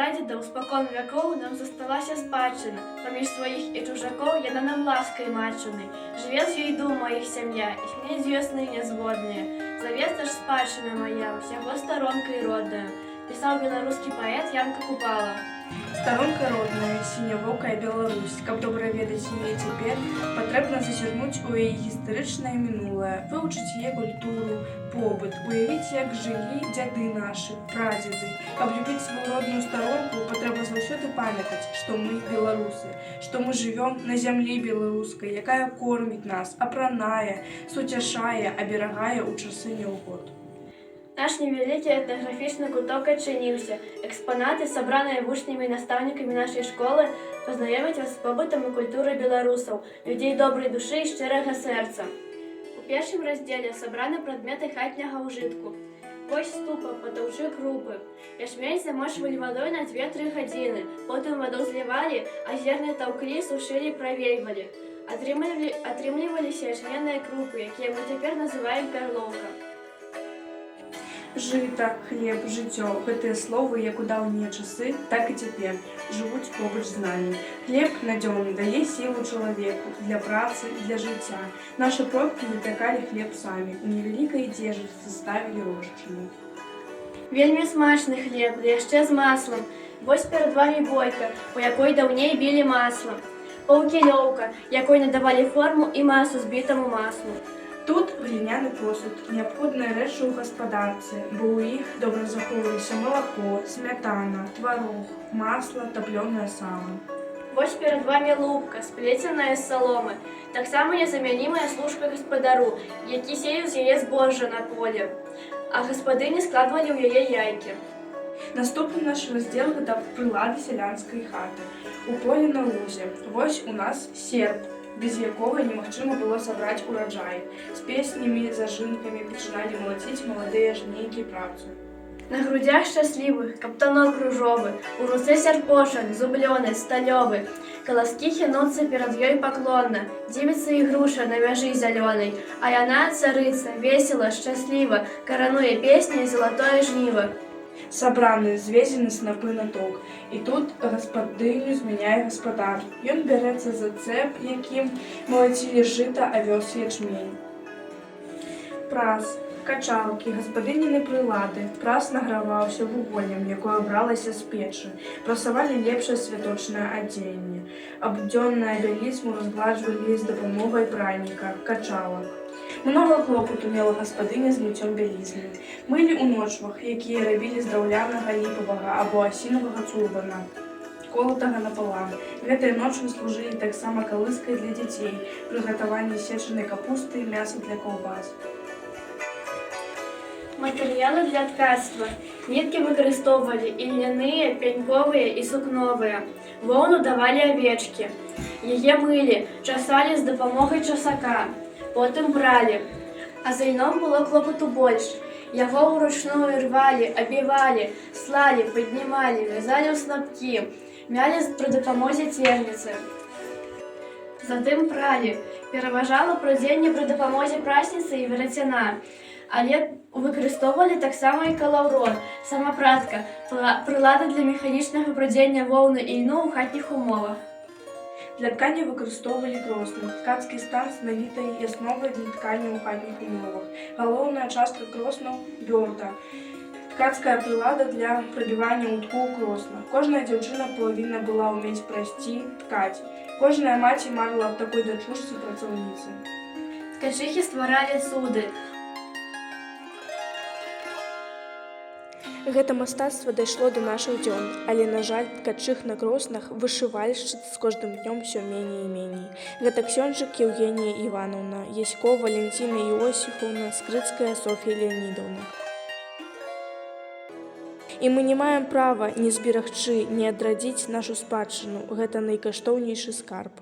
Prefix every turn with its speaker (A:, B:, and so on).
A: прадзедаў спакон вякоў нам засталася спадчына. Паміж сваіх і чужакоў яна нам ласкай матчынай. Жыве з ёй дума іх сям'я, і сне дзве сны нязводныя. Завецца ж спадчына моя, усяго старонкай родная, пісаў беларускі паэт Янка Купала.
B: Старонка родная, сінявокая Беларусь. Каб добра ведаць яе цяпер, патрэбна зазірнуць у яе гістарычнае мінулае, вывучыць яе культуру, побыт, уявіць, як жылі дзяды нашы, прадзеды. Каб любіць сваю родную старонку, патрэбна заўсёды памятаць, што мы беларусы, што мы жывём на зямлі беларускай, якая корміць нас, апранае, суцяшае, аберагае ў часы няўгод.
A: Наш невялікі этнаграфічны куток адчыніўся. Экспанаты, сабраныя вучнямі і настаўнікамі нашай школы, пазнаёмяць вас з побытам і культурай беларусаў, людзей добрай душы і шчырага сэрца. У першым раздзеле сабраны прадметы хатняга ўжытку. Вось ступа, патаўчы крупы. Ячмень замочвалі вадой на 2-3 гадзіны, потым ваду злівалі, а зерне таўклі, сушылі і правельвалі. Атрымліваліся ячменныя крупы, якія мы цяпер называем пярлоўка.
B: Жыта, хлеб, жыццё – гэтыя словы як у даўнія часы, так і цяпер жывуць побач з намі. Хлеб надзённы дае сілу чалавеку для працы, для жыцця. Нашы продкі выпякалі хлеб самі, у невялікай дзежыцы ставілі рошчыну.
A: Вельмі смачны хлеб, ды яшчэ з маслам. Вось перад вамі бойка, у якой даўней білі маслам. Паўкілёўка, якой надавалі форму і масу збітаму маслу.
B: Тут гліняны посуд, неабходныя рэчы ў гаспадарцы, бо ў іх добра захоўваліся малако, смятана, тварог, масла, таплёнае сала.
A: Вось перад вамі лупка, сплеценая з саломы, таксама незамянімая служка гаспадару, які сеяў з яе збожжа на поле, а гаспадыні складвалі ў яе яйкі.
B: Наступны наш раздзел – гэта прылады сялянскай хаты. У полі на лузе. Вось у нас серп, без якога немагчыма было сабраць ураджай. З песнямі, зажынкамі пачыналі малаціць маладыя жнейкі працу.
A: На грудях шчаслівых каптанок ружовы, у руцэ сярпошак, зублёны, сталёвы. Каласкі хінуцца перад ёй паклонна, дзівіцца ігруша на мяжы зялёнай, а яна, царыца, весела, шчасліва, карануе песняй залатое жніва.
B: Сабраны, звезены снапы на ток. І тут гаспадыню змяняе гаспадар. Ён бярэцца за цэп, якім малацілі жыта, авёс ячмень. Прас, качалкі, гаспадыніны прылады. Прас награваўся вуголлем, якое бралася з печы. Прасавалі лепшае святочнае адзенне. Абдзённае бялізму разгладжвалі з дапамогай пральніка, качалак. Многа клопату мела гаспадыня з мыццём бялізны. Мылі ў ночвах, якія рабілі з драўлянага ліпавага або асінавага цурбана, колатага напалам. Гэтыя ночвы служылі таксама калыскай для дзяцей, прыгатаванне сечанай капусты, мяса для каўбас.
A: Матэрыялы для ткацтва. Ніткі выкарыстоўвалі і льняныя, пяньковыя і сукновыя. Воўну давалі авечкі. Яе мылі, часалі з дапамогай часака. Потым бралі. А за ільном было клопату больш. Яго ўручную рвалі, абівалі, слалі, паднімалі, вязалі ў снапкі, мялі пры дапамозе церніцы. Затым пралі. Пераважала прадзенне пры дапамозе прасніцы і верацяна. Але выкарыстоўвалі таксама і калаўрон, самапратка, прылады для механічнага прадзення воўны і ільну ў хатніх умовах.
B: Для ткані выкарыстоўвалі кросны. Ткацкі стан знавітай асновай для ткані ў хатніх умовах. Галоўная частка кроснаў – бёрда. Ткацкая прылада для прабівання ўтку ў кросна. Кожная дзяўчына павінна была ўмець прасці, ткаць. Кожная маці марыла аб такой дачушцы-працаўніцы.
A: Ткачыхі стваралі цуды.
B: Гэта мастацтва дайшло да нашых дзён, але, на жаль, ткачых на кроснах, вышывальшчыц з кожным днём усё меней і меней. Гэта ксёнджык Еўгенія Івановна, Ясько Валентина Іосіфаўна, Скрыцкая Соф'я Леонідаўна. І мы не маем права ні зберагчы, ні адрадзіць нашу спадчыну. Гэта найкаштоўнейшы скарб.